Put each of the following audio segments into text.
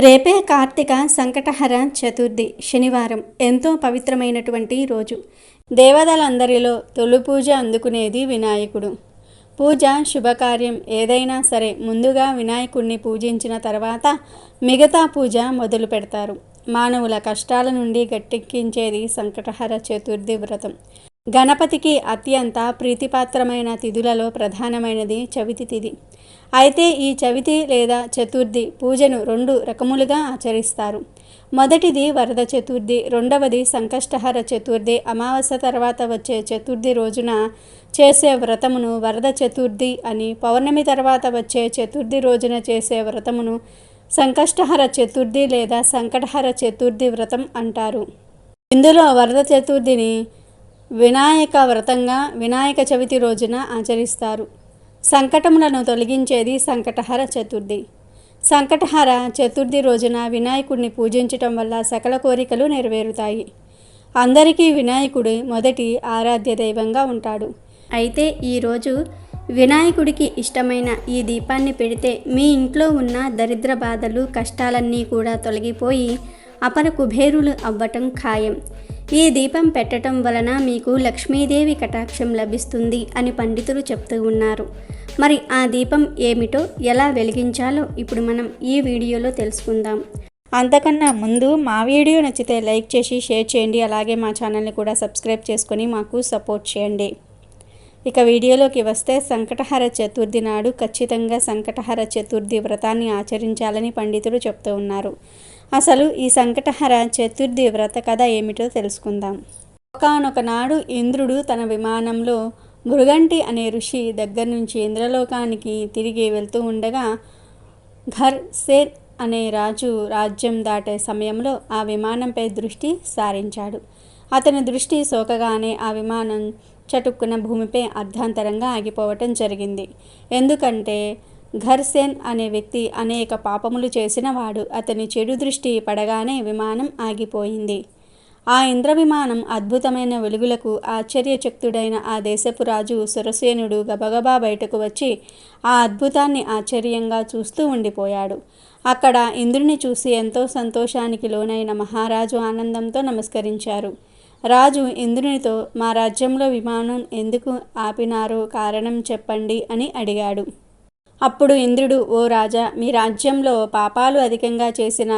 రేపే కార్తీక సంకటహర చతుర్థి శనివారం. ఎంతో పవిత్రమైనటువంటి రోజు. దేవతలందరిలో తొలి పూజ అందుకునేది వినాయకుడు. పూజ శుభకార్యం ఏదైనా సరే ముందుగా వినాయకుడిని పూజించిన తర్వాత మిగతా పూజ మొదలు పెడతారు. మానవుల కష్టాల నుండి గట్టెక్కించేది సంకటహర చతుర్థి వ్రతం. గణపతికి అత్యంత ప్రీతిపాత్రమైన తిథులలో ప్రధానమైనది చవితి తిథి. అయితే ఈ చవితి లేదా చతుర్థి పూజను 2 రకములుగా ఆచరిస్తారు. మొదటిది వరద చతుర్థి, రెండవది సంకష్టహర చతుర్థి. అమావాస్య తర్వాత వచ్చే చతుర్థి రోజున చేసే వ్రతమును వరద చతుర్థి అని, పౌర్ణమి తర్వాత వచ్చే చతుర్థి రోజున చేసే వ్రతమును సంకష్టహర చతుర్థి లేదా సంకటహర చతుర్థి వ్రతం అంటారు. ఇందులో వరద చతుర్థిని వినాయక వ్రతంగా వినాయక చవితి రోజున ఆచరిస్తారు. సంకటములను తొలగించేది సంకటహర చతుర్థి. సంకటహర చతుర్థి రోజున వినాయకుడిని పూజించటం వల్ల సకల కోరికలు నెరవేరుతాయి. అందరికీ వినాయకుడు మొదటి ఆరాధ్య దైవంగా ఉంటాడు. అయితే ఈరోజు వినాయకుడికి ఇష్టమైన ఈ దీపాన్ని పెడితే మీ ఇంట్లో ఉన్న దరిద్ర బాధలు కష్టాలన్నీ కూడా తొలగిపోయి అపర కుబేరులు అవ్వటం ఖాయం. ఈ దీపం పెట్టడం వలన మీకు లక్ష్మీదేవి కటాక్షం లభిస్తుంది అని పండితులు చెప్తూ ఉన్నారు. మరి ఆ దీపం ఏమిటో, ఎలా వెలిగించాలో ఇప్పుడు మనం ఈ వీడియోలో తెలుసుకుందాం. అంతకన్నా ముందు మా వీడియో నచ్చితే లైక్ చేసి షేర్ చేయండి. అలాగే మా ఛానల్ని కూడా సబ్స్క్రైబ్ చేసుకొని మాకు సపోర్ట్ చేయండి. ఇక వీడియోలోకి వస్తే, సంకటహర చతుర్థి నాడు ఖచ్చితంగా సంకటహర చతుర్థి వ్రతాన్ని ఆచరించాలని పండితులు చెప్తూ ఉన్నారు. అసలు ఈ సంకటహర చతుర్థి వ్రత కథ ఏమిటో తెలుసుకుందాం. ఒకానొక నాడు ఇంద్రుడు తన విమానంలో మృగంటి అనే ఋషి దగ్గర నుంచి ఇంద్రలోకానికి తిరిగి వెళ్తూ ఉండగా ఘర్సేన్ అనే రాజు రాజ్యం దాటే సమయంలో ఆ విమానంపై దృష్టి సారించాడు. అతని దృష్టి సోకగానే ఆ విమానం చటుక్కున భూమిపై అర్ధాంతరంగా ఆగిపోవటం జరిగింది. ఎందుకంటే ఘర్సేన్ అనే వ్యక్తి అనేక పాపములు చేసిన వాడు. అతని చెడు దృష్టి పడగానే విమానం ఆగిపోయింది. ఆ ఇంద్ర విమానం అద్భుతమైన వెలుగులకు ఆశ్చర్యచక్తుడైన ఆ దేశపు రాజు సురసేనుడు గబగబా బయటకు వచ్చి ఆ అద్భుతాన్ని ఆశ్చర్యంగా చూస్తూ ఉండిపోయాడు. అక్కడ ఇంద్రుని చూసి ఎంతో సంతోషానికి లోనైన మహారాజు ఆనందంతో నమస్కరించారు. రాజు ఇంద్రునితో, మా రాజ్యంలో విమానం ఎందుకు ఆపినారో కారణం చెప్పండి అని అడిగాడు. అప్పుడు ఇంద్రుడు, ఓ రాజా, మీ రాజ్యంలో పాపాలు అధికంగా చేసిన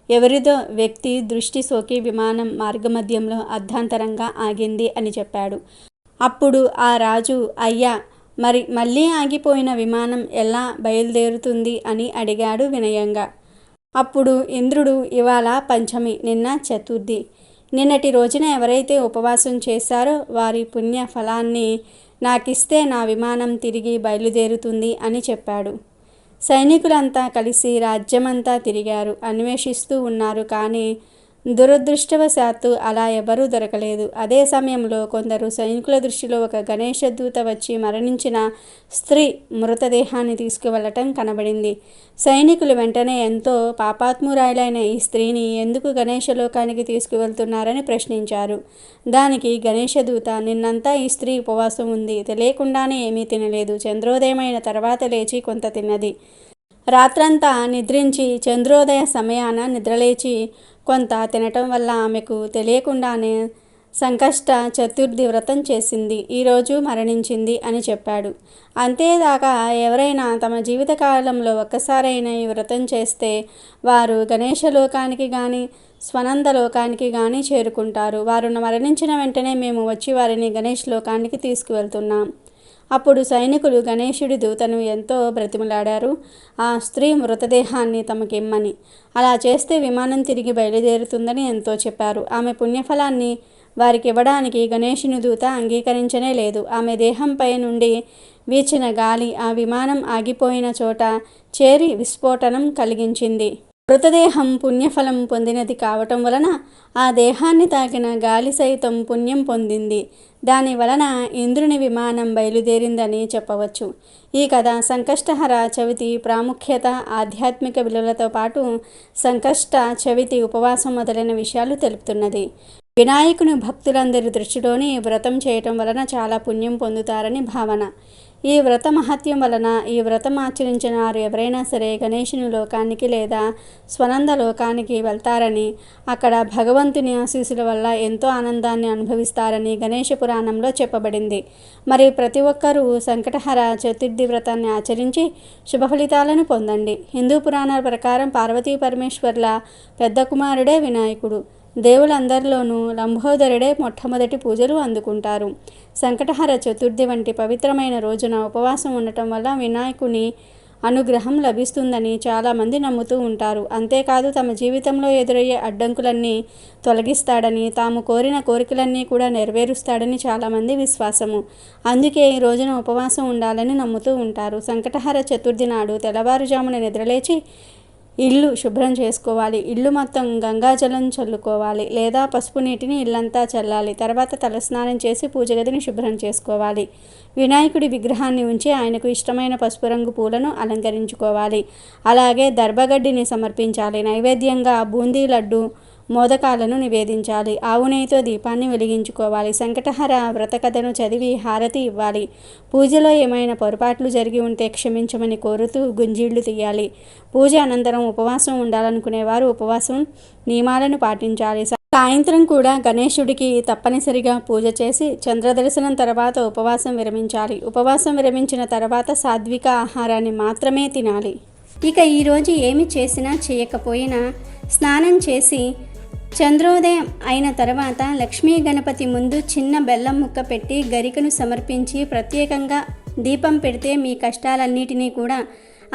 ఎవరిదో వ్యక్తి దృష్టి సోకి విమానం మార్గమధ్యంలో అర్ధాంతరంగా ఆగింది అని చెప్పాడు. అప్పుడు ఆ రాజు, అయ్యా, మళ్ళీ ఆగిపోయిన విమానం ఎలా బయలుదేరుతుంది అని అడిగాడు వినయంగా. అప్పుడు ఇంద్రుడు, ఇవాళ పంచమి, నిన్న చతుర్థి. నిన్నటి రోజున ఎవరైతే ఉపవాసం చేశారో వారి పుణ్య ఫలాన్ని నాకిస్తే నా విమానం తిరిగి బయలుదేరుతుంది అని చెప్పాడు. సైనికులంతా కలిసి రాజ్యమంతా తిరిగారు, అన్వేషిస్తూ ఉన్నారు. కానీ దురదృష్టవశాత్తు అలా ఎవరూ దొరకలేదు. అదే సమయంలో కొందరు సైనికుల దృష్టిలో ఒక గణేష దూత వచ్చి మరణించిన స్త్రీ మృతదేహాన్ని తీసుకువెళ్ళటం కనబడింది. సైనికులు వెంటనే ఎంతో పాపాత్మురాలైన ఈ స్త్రీని ఎందుకు గణేష లోకానికి తీసుకువెళ్తున్నారని ప్రశ్నించారు. దానికి గణేష దూత, నిన్నంతా ఈ స్త్రీ ఉపవాసం ఉంది, తెలియకుండానే ఏమీ తినలేదు. చంద్రోదయమైన తర్వాత లేచి కొంత తిన్నది. రాత్రంతా నిద్రించి చంద్రోదయ సమయాన నిద్రలేచి కొంత తినటం వల్ల ఆమెకు తెలియకుండానే సంకష్ట చతుర్థి వ్రతం చేసింది. ఈరోజు మరణించింది అని చెప్పాడు. అంతేదాక ఎవరైనా తమ జీవితకాలంలో ఒక్కసారైనా ఈ వ్రతం చేస్తే వారు గణేష లోకానికి కానీ స్వనంద లోకానికి కానీ చేరుకుంటారు. వారు మరణించిన వెంటనే మేము వచ్చి వారిని గణేష్ లోకానికి తీసుకువెళ్తున్నాం. అప్పుడు సైనికులు గణేశుడి దూతను ఎంతో బ్రతిమలాడారు ఆ స్త్రీ మృతదేహాన్ని తమకిమ్మని. అలా చేస్తే విమానం తిరిగి బయలుదేరుతుందని ఎంతో చెప్పారు. ఆమె పుణ్యఫలాన్ని వారికి ఇవ్వడానికి గణేశుని దూత అంగీకరించనే లేదు. ఆమె దేహంపై నుండి వీచిన గాలి ఆ విమానం ఆగిపోయిన చోట చేరి విస్ఫోటనం కలిగించింది. మృతదేహం పుణ్యఫలం పొందినది కావటం వలన ఆ దేహాన్ని తాకిన గాలి సైతం పుణ్యం పొందింది. దాని వలన ఇంద్రుని విమానం బయలుదేరిందని చెప్పవచ్చు. ఈ కథ సంకష్టహర చవితి ప్రాముఖ్యత, ఆధ్యాత్మిక విలువలతో పాటు సంకష్ట చవితి ఉపవాసం మొదలైన విషయాలు తెలుపుతున్నది. వినాయకుని భక్తులందరి దృష్టిలోని ఈ వ్రతం చేయటం వలన చాలా పుణ్యం పొందుతారని భావన. ఈ వ్రత మహత్యం వలన ఈ వ్రతం ఆచరించిన వారు ఎవరైనా సరే గణేశుని లోకానికి లేదా స్వనంద లోకానికి వెళ్తారని, అక్కడ భగవంతుని ఆశీస్సుల వల్ల ఎంతో ఆనందాన్ని అనుభవిస్తారని గణేష పురాణంలో చెప్పబడింది. మరి ప్రతి ఒక్కరూ సంకటహర చతుర్థి వ్రతాన్ని ఆచరించి శుభ ఫలితాలను పొందండి. హిందూ పురాణాల ప్రకారం పార్వతీ పరమేశ్వర్ల పెద్ద కుమారుడే వినాయకుడు. దేవులందరిలోనూ లంబోదరుడే మొట్టమొదటి పూజలు అందుకుంటారు. సంకటహర చతుర్థి వంటి పవిత్రమైన రోజున ఉపవాసం ఉండటం వల్ల వినాయకుని అనుగ్రహం లభిస్తుందని చాలామంది నమ్ముతూ ఉంటారు. అంతేకాదు తమ జీవితంలో ఎదురయ్యే అడ్డంకులన్నీ తొలగిస్తాడని, తాము కోరిన కోరికలన్నీ కూడా నెరవేరుస్తాడని చాలామంది విశ్వాసము. అందుకే ఈ రోజున ఉపవాసం ఉండాలని నమ్ముతూ ఉంటారు. సంకటహర చతుర్థి నాడు తెల్లవారుజామున నిద్రలేచి ఇల్లు శుభ్రం చేసుకోవాలి. ఇల్లు మొత్తం గంగాజలం చల్లుకోవాలి లేదా పసుపు నీటిని ఇల్లంతా చల్లాలి. తర్వాత తలస్నానం చేసి పూజ గదిని శుభ్రం చేసుకోవాలి. వినాయకుడి విగ్రహాన్ని ఉంచి ఆయనకు ఇష్టమైన పసుపు రంగు పూలను అలంకరించుకోవాలి. అలాగే దర్భగడ్డిని సమర్పించాలి. నైవేద్యంగా బూందీ లడ్డు మోదకాలను నివేదించాలి. ఆవు నెయ్యితో దీపాన్ని వెలిగించుకోవాలి. సంకటహర వ్రత కథను చదివి హారతి ఇవ్వాలి. పూజలో ఏమైనా పొరపాట్లు జరిగి ఉంటే క్షమించమని కోరుతూ గుంజీళ్లు తీయాలి. పూజ అనంతరం ఉపవాసం ఉండాలనుకునేవారు ఉపవాసం నియమాలను పాటించాలి. సాయంత్రం కూడా గణేశుడికి తప్పనిసరిగా పూజ చేసి చంద్రదర్శనం తర్వాత ఉపవాసం విరమించాలి. ఉపవాసం విరమించిన తర్వాత సాత్విక ఆహారాన్ని మాత్రమే తినాలి. ఇక ఈరోజు ఏమి చేసినా చేయకపోయినా స్నానం చేసి చంద్రోదయం అయిన తర్వాత లక్ష్మీ గణపతి ముందు చిన్న బెల్లం ముక్క పెట్టి గరికను సమర్పించి ప్రత్యేకంగా దీపం పెడితే మీ కష్టాలన్నిటినీ కూడా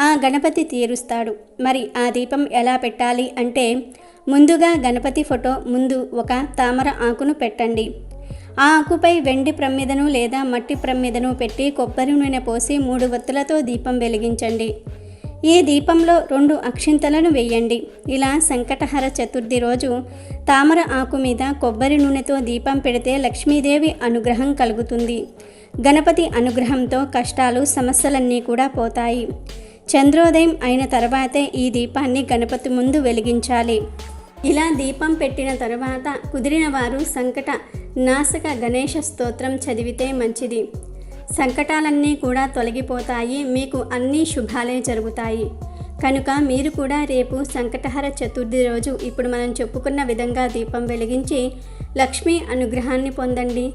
ఆ గణపతి తీరుస్తాడు. మరి ఆ దీపం ఎలా పెట్టాలి అంటే, ముందుగా గణపతి ఫోటో ముందు ఒక తామర ఆకును పెట్టండి. ఆ ఆకుపై వెండి ప్రమిదను లేదా మట్టి ప్రమిదను పెట్టి కొబ్బరి నూనె పోసి 3 వత్తులతో దీపం వెలిగించండి. ఈ దీపంలో 2 అక్షింతలను వేయండి. ఇలా సంకటహర చతుర్థి రోజు తామర ఆకు మీద కొబ్బరి నూనెతో దీపం పెడితే లక్ష్మీదేవి అనుగ్రహం కలుగుతుంది. గణపతి అనుగ్రహంతో కష్టాలు సమస్యలన్నీ కూడా పోతాయి. చంద్రోదయం అయిన తర్వాతే ఈ దీపాన్ని గణపతి ముందు వెలిగించాలి. ఇలా దీపం పెట్టిన తర్వాత కుదిరిన వారు సంకట నాశక గణేశ స్తోత్రం చదివితే మంచిది. సంకటాలన్నీ కూడా తొలగిపోతాయి. మీకు అన్ని శుభాలే జరుగుతాయి. కనుక మీరు కూడా రేపు సంకటహర చతుర్థి రోజు ఇప్పుడు మనం చెప్పుకున్న విధంగా దీపం వెలిగించి లక్ష్మీ అనుగ్రహాన్ని పొందండి.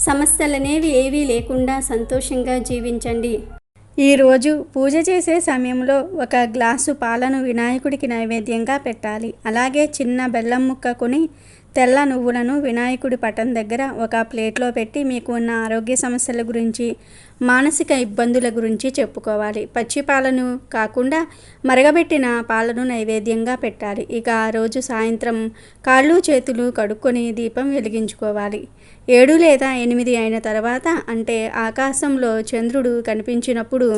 సమస్యలనేవి ఏవీ లేకుండా సంతోషంగా జీవించండి. ఈరోజు పూజ చేసే సమయంలో 1 గ్లాసు పాలను వినాయకుడికి నైవేద్యంగా పెట్టాలి. అలాగే చిన్న బెల్లం ముక్క కొని తెల్ల నువ్వులను వినాయకుడి పటం దగ్గర ఒక ప్లేట్లో పెట్టి మీకు ఉన్న ఆరోగ్య సమస్యల గురించి, మానసిక ఇబ్బందుల గురించి చెప్పుకోవాలి. పచ్చి పాలను కాకుండా మరగబెట్టిన పాలను నైవేద్యంగా పెట్టాలి. ఇక ఆ రోజు సాయంత్రం కాళ్ళు చేతులు కడుక్కొని దీపం వెలిగించుకోవాలి. 7 లేదా 8 అయిన తర్వాత, అంటే ఆకాశంలో చంద్రుడు కనిపించినప్పుడు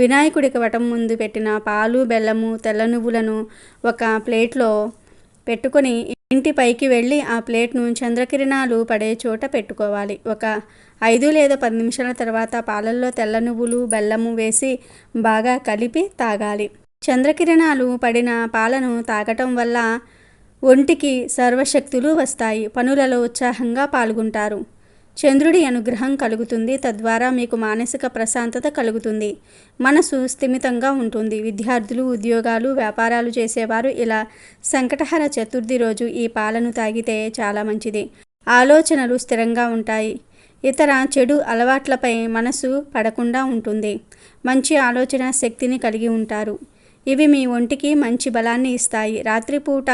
వినాయకుడికి పటం ముందు పెట్టిన పాలు, బెల్లము, తెల్ల నువ్వులను ఒక ప్లేట్లో పెట్టుకొని ఇంటి పైకి వెళ్ళి ఆ ప్లేట్ను చంద్రకిరణాలు పడే చోట పెట్టుకోవాలి. ఒక 5 లేదా 10 నిమిషాల తర్వాత పాలల్లో తెల్ల నువ్వులు, బెల్లము వేసి బాగా కలిపి తాగాలి. చంద్రకిరణాలు పడిన పాలను తాగటం వల్ల ఒంటికి సర్వశక్తులు వస్తాయి. పనులలో ఉత్సాహంగా పాల్గొంటారు. చంద్రుడి అనుగ్రహం కలుగుతుంది. తద్వారా మీకు మానసిక ప్రశాంతత కలుగుతుంది. మనసు స్థిమితంగా ఉంటుంది. విద్యార్థులు, ఉద్యోగాలు, వ్యాపారాలు చేసేవారు ఇలా సంకటహర చతుర్థి రోజు ఈ పాలను తాగితే చాలా మంచిది. ఆలోచనలు స్థిరంగా ఉంటాయి. ఇతర చెడు అలవాట్లపై మనసు పడకుండా ఉంటుంది. మంచి ఆలోచన శక్తిని కలిగి ఉంటారు. ఇవి మీ ఒంటికి మంచి బలాన్ని ఇస్తాయి. రాత్రిపూట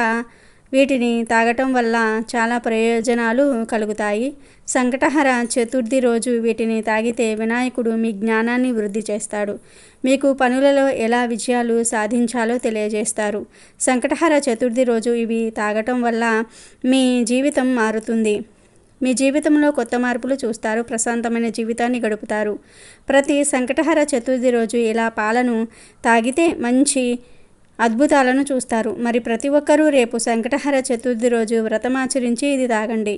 వీటిని తాగటం వల్ల చాలా ప్రయోజనాలు కలుగుతాయి. సంకటహర చతుర్థి రోజు వీటిని తాగితే వినాయకుడు మీ జ్ఞానాన్ని వృద్ధి చేస్తాడు. మీకు పనులలో ఎలా విజయాలు సాధించాలో తెలియజేస్తారు. సంకటహర చతుర్థి రోజు ఇవి తాగటం వల్ల మీ జీవితం మారుతుంది. మీ జీవితంలో కొత్త మార్పులు చూస్తారు. ప్రశాంతమైన జీవితాన్ని గడుపుతారు. ప్రతి సంకటహర చతుర్థి రోజు ఇలా పాలను తాగితే మంచి అద్భుతాలను చూస్తారు. మరి ప్రతి ఒక్కరూ రేపు సంకటహర చతుర్థి రోజు వ్రతమాచరించి ఇది తాగండి.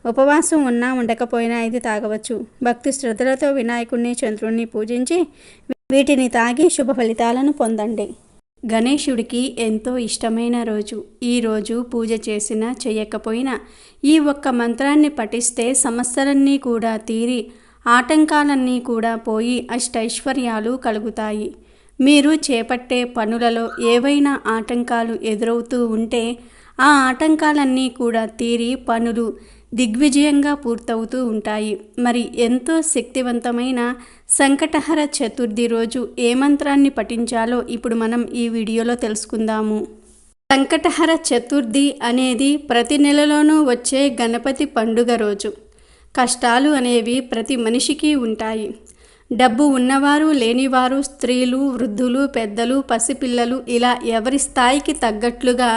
ఉపవాసం ఉన్నా ఉండకపోయినా ఇది తాగవచ్చు. భక్తి శ్రద్ధలతో వినాయకుడిని, చంద్రుడిని పూజించి వీటిని తాగి శుభ ఫలితాలను పొందండి. గణేశుడికి ఎంతో ఇష్టమైన రోజు. ఈరోజు పూజ చేసినా చేయకపోయినా ఈ ఒక్క మంత్రాన్ని పఠిస్తే సమస్యలన్నీ కూడా తీరి ఆటంకాలన్నీ కూడా పోయి అష్టైశ్వర్యాలు కలుగుతాయి. మీరు చేపట్టే పనులలో ఏవైనా ఆటంకాలు ఎదురవుతూ ఉంటే ఆ ఆటంకాలన్నీ కూడా తీరి పనులు దిగ్విజయంగా పూర్తవుతూ ఉంటాయి. మరి ఎంతో శక్తివంతమైన సంకటహర చతుర్థి రోజు ఏ మంత్రాన్ని పఠించాలో ఇప్పుడు మనం ఈ వీడియోలో తెలుసుకుందాము. సంకటహర చతుర్థి అనేది ప్రతి నెలలోనూ వచ్చే గణపతి పండుగ రోజు. కష్టాలు అనేవి ప్రతి మనిషికి ఉంటాయి. డబ్బు ఉన్నవారు లేనివారు, స్త్రీలు, వృద్ధులు, పెద్దలు, పసిపిల్లలు ఇలా ఎవరి స్థాయికి తగ్గట్లుగా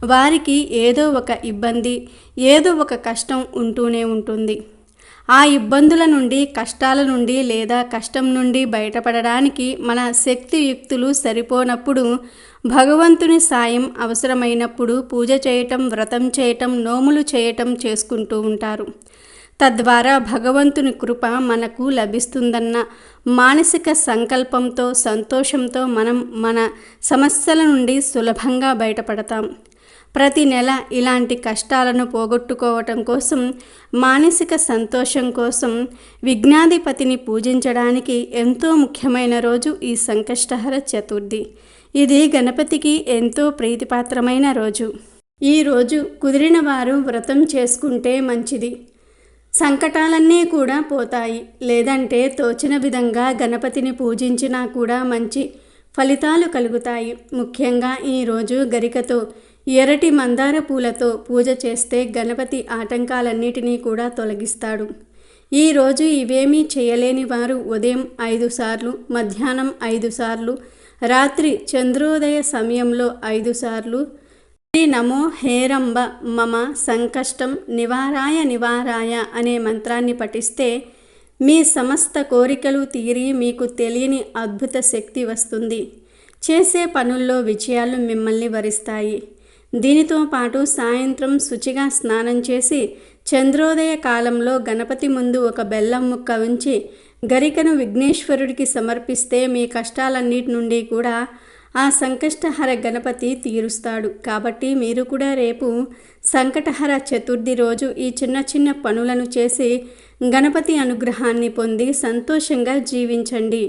వారికి ఏదో ఒక ఇబ్బంది, ఏదో ఒక కష్టం ఉంటూనే ఉంటుంది. ఆ ఇబ్బందుల నుండి, కష్టాల నుండి లేదా కష్టం నుండి బయటపడడానికి మన శక్తియుక్తులు సరిపోనప్పుడు భగవంతుని సాయం అవసరమైనప్పుడు పూజ చేయటం, వ్రతం చేయటం, నోములు చేయటం చేసుకుంటూ ఉంటారు. తద్వారా భగవంతుని కృప మనకు లభిస్తుందన్న మానసిక సంకల్పంతో, సంతోషంతో మనం మన సమస్యల నుండి సులభంగా బయటపడతాం. ప్రతి నెల ఇలాంటి కష్టాలను పోగొట్టుకోవటం కోసం, మానసిక సంతోషం కోసం విఘ్నాధిపతిని పూజించడానికి ఎంతో ముఖ్యమైన రోజు ఈ సంకష్టహర చతుర్థి. ఇది గణపతికి ఎంతో ప్రీతిపాత్రమైన రోజు. ఈ రోజు కుదిరిన వారు వ్రతం చేసుకుంటే మంచిది. సంకటాలన్నీ కూడా పోతాయి. లేదంటే తోచిన విధంగా గణపతిని పూజించినా కూడా మంచి ఫలితాలు కలుగుతాయి. ముఖ్యంగా ఈరోజు గరికతో, ఎర్రటి మందార పూలతో పూజ చేస్తే గణపతి ఆటంకాలన్నిటినీ కూడా తొలగిస్తాడు. ఈరోజు ఇవేమీ చేయలేని వారు ఉదయం 5 సార్లు, మధ్యాహ్నం 5 సార్లు, రాత్రి చంద్రోదయ సమయంలో 5 సార్లు శ్రీ నమో హేరంబ మమ సంకష్టం నివారాయ నివారాయ అనే మంత్రాన్ని పఠిస్తే మీ సమస్త కోరికలు తీరి మీకు తెలియని అద్భుత శక్తి వస్తుంది. చేసే పనుల్లో విజయాలు మిమ్మల్ని వరిస్తాయి. దీనితో పాటు సాయంత్రం శుచిగా స్నానం చేసి చంద్రోదయ కాలంలో గణపతి ముందు ఒక బెల్లం ముక్క ఉంచి గరికను విఘ్నేశ్వరుడికి సమర్పిస్తే మీ కష్టాలన్నిటి నుండి కూడా ఆ సంకష్టహర గణపతి తీరుస్తాడు. కాబట్టి మీరు కూడా రేపు సంకటహర చతుర్థి రోజు ఈ చిన్న చిన్న పనులను చేసి గణపతి అనుగ్రహాన్ని పొంది సంతోషంగా జీవించండి.